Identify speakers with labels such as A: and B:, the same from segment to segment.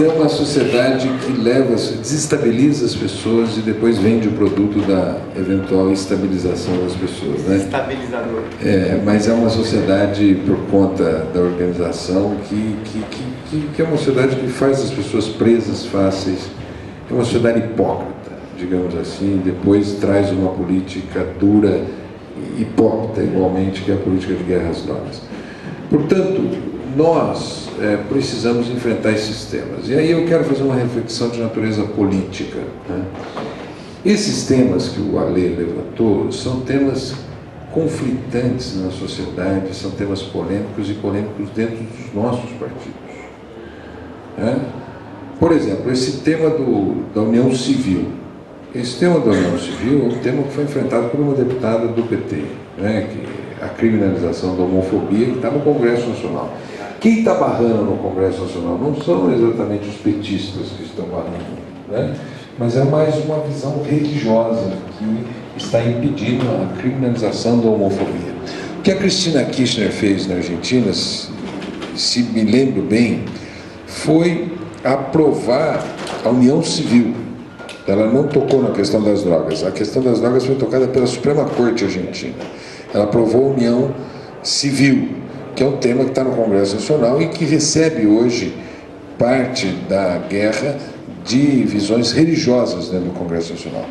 A: é uma sociedade que desestabiliza as pessoas e depois vende o produto da eventual estabilização das pessoas, né?
B: Estabilizador.
A: Mas é uma sociedade, por conta da organização, que é uma sociedade que faz as pessoas presas fáceis, é uma sociedade hipócrita, digamos assim, depois traz uma política dura e hipócrita igualmente, que é a política de guerra às drogas. Portanto, nós precisamos enfrentar esses temas. E aí eu quero fazer uma reflexão de natureza política, né? Esses temas que o Ale levantou são temas conflitantes na sociedade, são temas polêmicos e polêmicos dentro dos nossos partidos, né? Por exemplo, esse tema da União Civil. Esse tema da União Civil é um tema que foi enfrentado por uma deputada do PT, né? A criminalização da homofobia, que está no Congresso Nacional. Quem está barrando no Congresso Nacional não são exatamente os petistas que estão barrando, né? Mas é mais uma visão religiosa que está impedindo a criminalização da homofobia. O que a Cristina Kirchner fez na Argentina, se me lembro bem, foi aprovar a União Civil. Ela não tocou na questão das drogas. A questão das drogas foi tocada pela Suprema Corte Argentina. Ela aprovou a União Civil, que é um tema que está no Congresso Nacional e que recebe hoje parte da guerra de visões religiosas dentro do Congresso Nacional.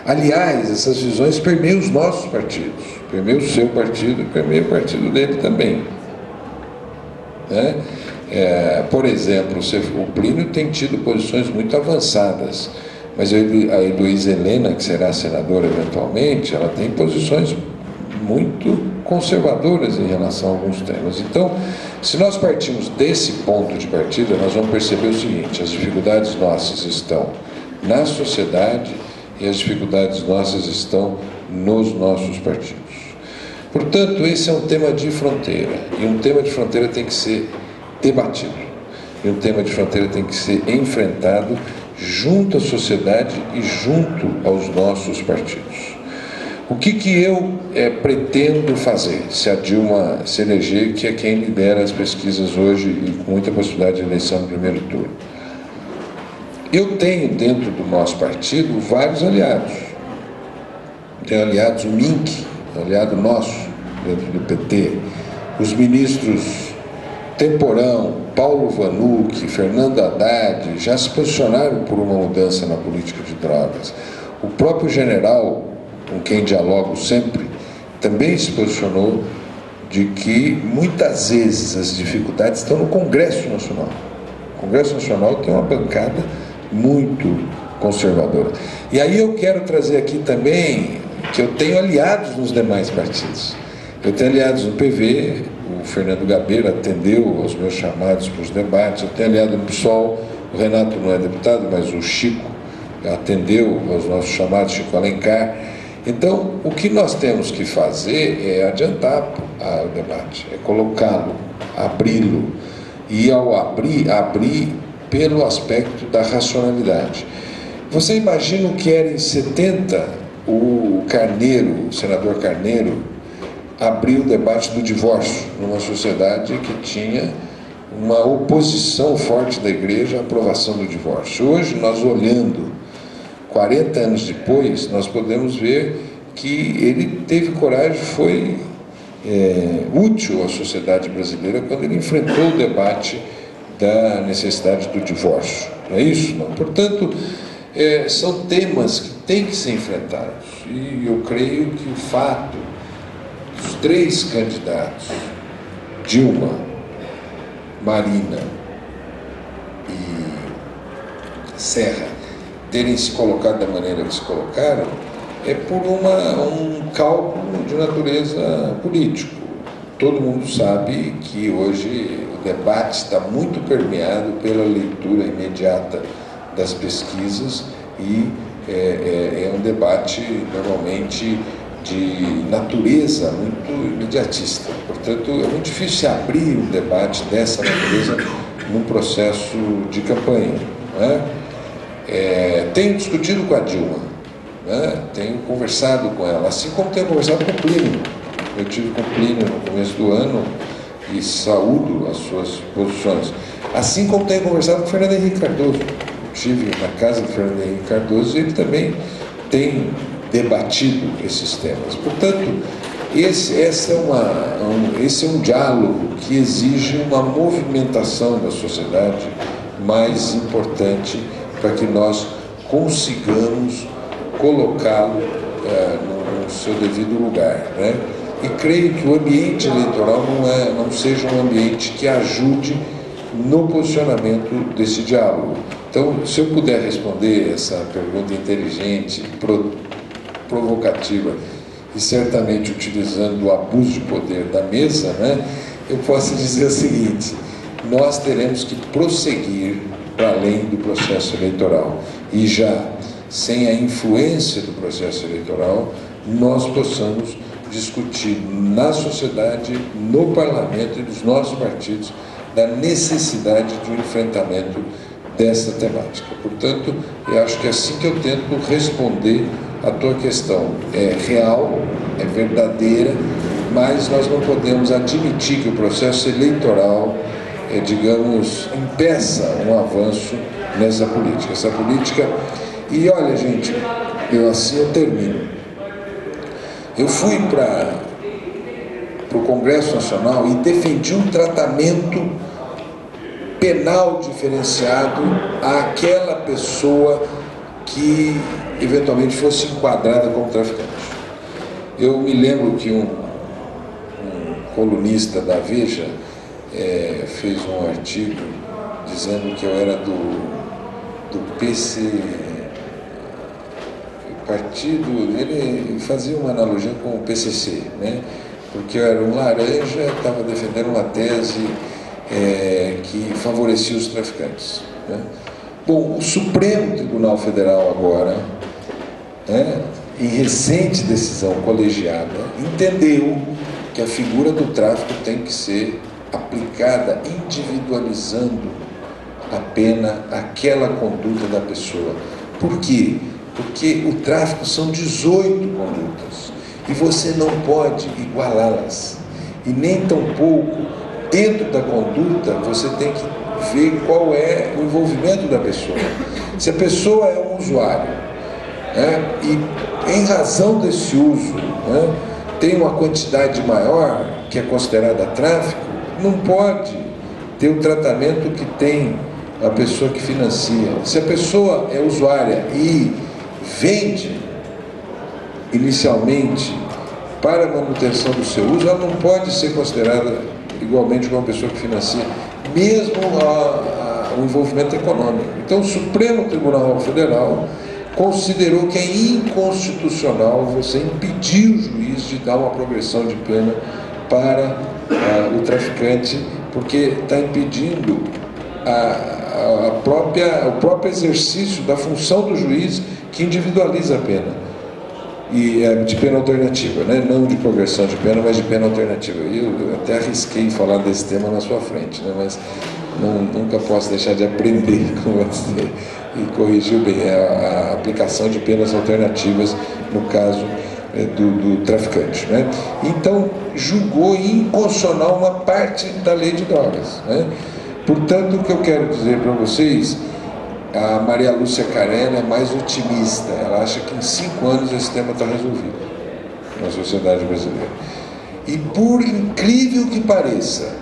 A: Aliás, essas visões permeiam os nossos partidos, permeiam o seu partido e permeiam o partido dele também, né? Por exemplo, o Plínio tem tido posições muito avançadas, mas a Heloísa Helena, que será senadora eventualmente, ela tem posições muito conservadoras em relação a alguns temas. Então, se nós partimos desse ponto de partida, nós vamos perceber o seguinte: as dificuldades nossas estão na sociedade e as dificuldades nossas estão nos nossos partidos. Portanto, esse é um tema de fronteira, e um tema de fronteira tem que ser debatido, e um tema de fronteira tem que ser enfrentado junto à sociedade e junto aos nossos partidos. O que eu pretendo fazer se a Dilma se eleger, que é quem lidera as pesquisas hoje e com muita possibilidade de eleição no primeiro turno? Eu tenho dentro do nosso partido vários aliados. Tenho aliados, o MINC, aliado nosso dentro do PT, os ministros Temporão, Paulo Vanucci, Fernando Haddad já se posicionaram por uma mudança na política de drogas. O próprio general, com quem dialogo sempre, também se posicionou de que muitas vezes as dificuldades estão no Congresso Nacional. O Congresso Nacional tem uma bancada muito conservadora. E aí eu quero trazer aqui também que eu tenho aliados nos demais partidos. Eu tenho aliados no PV, o Fernando Gabeira atendeu aos meus chamados para os debates, eu tenho aliado no PSOL, o Renato não é deputado, mas o Chico atendeu aos nossos chamados, Chico Alencar. Então, o que nós temos que fazer é adiantar o debate, é colocá-lo, abri-lo, e ao abrir pelo aspecto da racionalidade. Você imagina o que era em 70 o senador Carneiro, abriu o debate do divórcio numa sociedade que tinha uma oposição forte da igreja à aprovação do divórcio. Hoje, nós olhando 40 anos depois, nós podemos ver que ele teve coragem, foi útil à sociedade brasileira quando ele enfrentou o debate da necessidade do divórcio. Não é isso? Não? Portanto, são temas que têm que ser enfrentados. E eu creio que o fato dos três candidatos, Dilma, Marina e Serra, terem se colocado da maneira que se colocaram, é por um cálculo de natureza político. Todo mundo sabe que hoje o debate está muito permeado pela leitura imediata das pesquisas e é um debate normalmente de natureza muito imediatista. Portanto, é muito difícil abrir um debate dessa natureza num processo de campanha, não é? Tenho discutido com a Dilma, né? Tenho conversado com ela, assim como tenho conversado com o Plínio. Eu tive com o Plínio no começo do ano e saúdo as suas posições. Assim como tenho conversado com o Fernando Henrique Cardoso. Estive na casa do Fernando Henrique Cardoso e ele também tem debatido esses temas. Portanto, esse é um diálogo que exige uma movimentação da sociedade mais importante para que nós consigamos colocá-lo no seu devido lugar, né? E creio que o ambiente eleitoral não seja um ambiente que ajude no posicionamento desse diálogo. Então, se eu puder responder essa pergunta inteligente, provocativa e certamente utilizando o abuso de poder da mesa, né, eu posso dizer o seguinte: nós teremos que prosseguir para além do processo eleitoral e já sem a influência do processo eleitoral nós possamos discutir na sociedade, no parlamento e nos nossos partidos da necessidade de um enfrentamento dessa temática. Portanto, eu acho que é assim que eu tento responder a tua questão. É real, é verdadeira, mas nós não podemos admitir que o processo eleitoral, digamos, impeça um avanço nessa política. Essa política... E olha, gente, eu termino. Eu fui para o Congresso Nacional e defendi um tratamento penal diferenciado àquela pessoa que eventualmente fosse enquadrada como traficante. Eu me lembro que um colunista da Veja fez um artigo dizendo que eu era do PC, partido, ele fazia uma analogia com o PCC, né? Porque eu era um laranja, estava defendendo uma tese que favorecia os traficantes, né? Bom, o Supremo Tribunal Federal agora, em recente decisão colegiada, entendeu que a figura do tráfico tem que ser aplicada individualizando a pena àquela conduta da pessoa. Por quê? Porque o tráfico são 18 condutas e você não pode igualá-las. E nem tampouco, dentro da conduta, você tem que ver qual é o envolvimento da pessoa. Se a pessoa é um usuário, e em razão desse uso, tem uma quantidade maior que é considerada tráfico, não pode ter o tratamento que tem a pessoa que financia. Se a pessoa é usuária e vende inicialmente para a manutenção do seu uso, ela não pode ser considerada igualmente como uma pessoa que financia, mesmo o envolvimento econômico. Então o Supremo Tribunal Federal considerou que é inconstitucional você impedir o juiz de dar uma progressão de pena para o traficante, porque está impedindo o próprio exercício da função do juiz, que individualiza a pena, e de pena alternativa, né? Não de progressão de pena, mas de pena alternativa. Eu até arrisquei falar desse tema na sua frente, né? Mas nunca posso deixar de aprender com você, e corrigiu bem a aplicação de penas alternativas no caso do traficante, né? Então, julgou inconstitucional uma parte da lei de drogas, né? Portanto, o que eu quero dizer para vocês, a Maria Lúcia Carena é mais otimista. Ela acha que em 5 anos esse tema está resolvido na sociedade brasileira. E por incrível que pareça,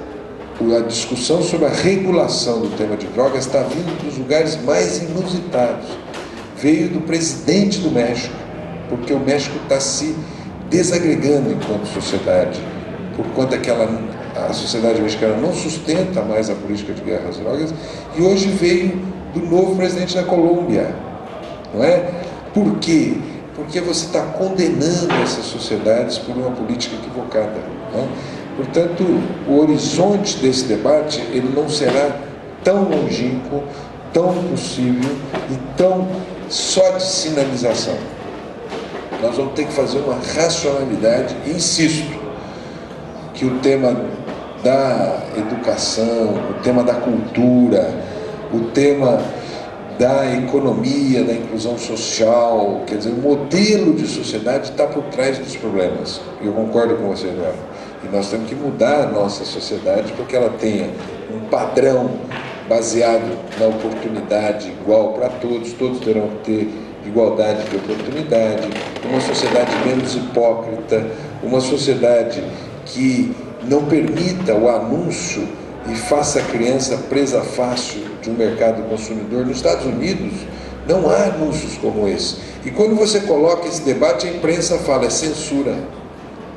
A: a discussão sobre a regulação do tema de drogas está vindo dos lugares mais inusitados. Veio do presidente do México, porque o México está se desagregando enquanto sociedade, por conta que a sociedade mexicana não sustenta mais a política de guerra às drogas, e hoje veio do novo presidente da Colômbia, não é? Por quê? Porque você está condenando essas sociedades por uma política equivocada, não é? Portanto, o horizonte desse debate ele não será tão longínquo, tão possível e tão só de sinalização. Nós vamos ter que fazer uma racionalidade, e insisto, que o tema da educação, o tema da cultura, o tema da economia, da inclusão social, quer dizer, o modelo de sociedade está por trás dos problemas. Eu concordo com você, Eduardo. E nós temos que mudar a nossa sociedade para que ela tenha um padrão baseado na oportunidade igual para todos, todos terão que ter igualdade de oportunidade, uma sociedade menos hipócrita, uma sociedade que não permita o anúncio e faça a criança presa fácil de um mercado consumidor. Nos Estados Unidos não há anúncios como esse. E quando você coloca esse debate, a imprensa fala, é censura.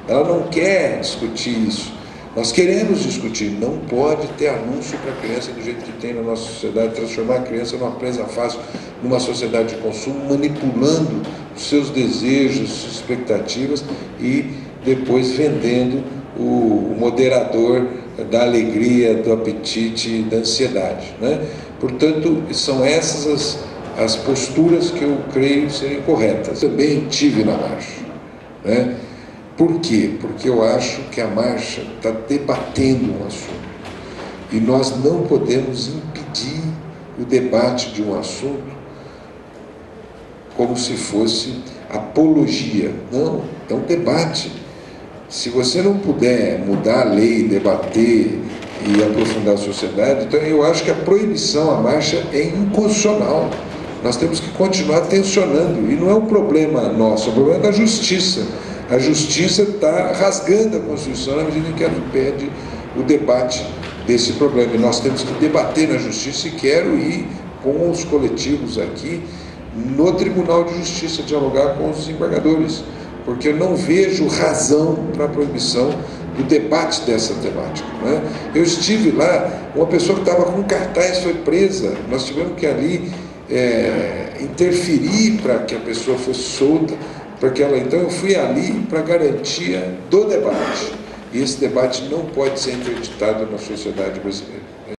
A: Ela não quer discutir isso. Nós queremos discutir, não pode ter anúncio para a criança do jeito que tem na nossa sociedade, transformar a criança numa presa fácil, numa sociedade de consumo, manipulando os seus desejos, suas expectativas e depois vendendo o moderador da alegria, do apetite e da ansiedade, né? Portanto, são essas as posturas que eu creio serem corretas. Também tive na marcha, né? Por quê? Porque eu acho que a marcha está debatendo um assunto. E nós não podemos impedir o debate de um assunto como se fosse apologia. Não, é um debate. Se você não puder mudar a lei, debater e aprofundar a sociedade, então eu acho que a proibição à marcha é inconstitucional. Nós temos que continuar tensionando. E não é um problema nosso, é um problema da justiça. A justiça está rasgando a Constituição na medida em que ela impede o debate desse problema. E nós temos que debater na justiça e quero ir com os coletivos aqui no Tribunal de Justiça, dialogar com os desembargadores, porque eu não vejo razão para a proibição do debate dessa temática, né? Eu estive lá, uma pessoa que estava com cartaz foi presa, nós tivemos que ali interferir para que a pessoa fosse solta, então eu fui ali para garantia do debate, e esse debate não pode ser interditado na sociedade brasileira.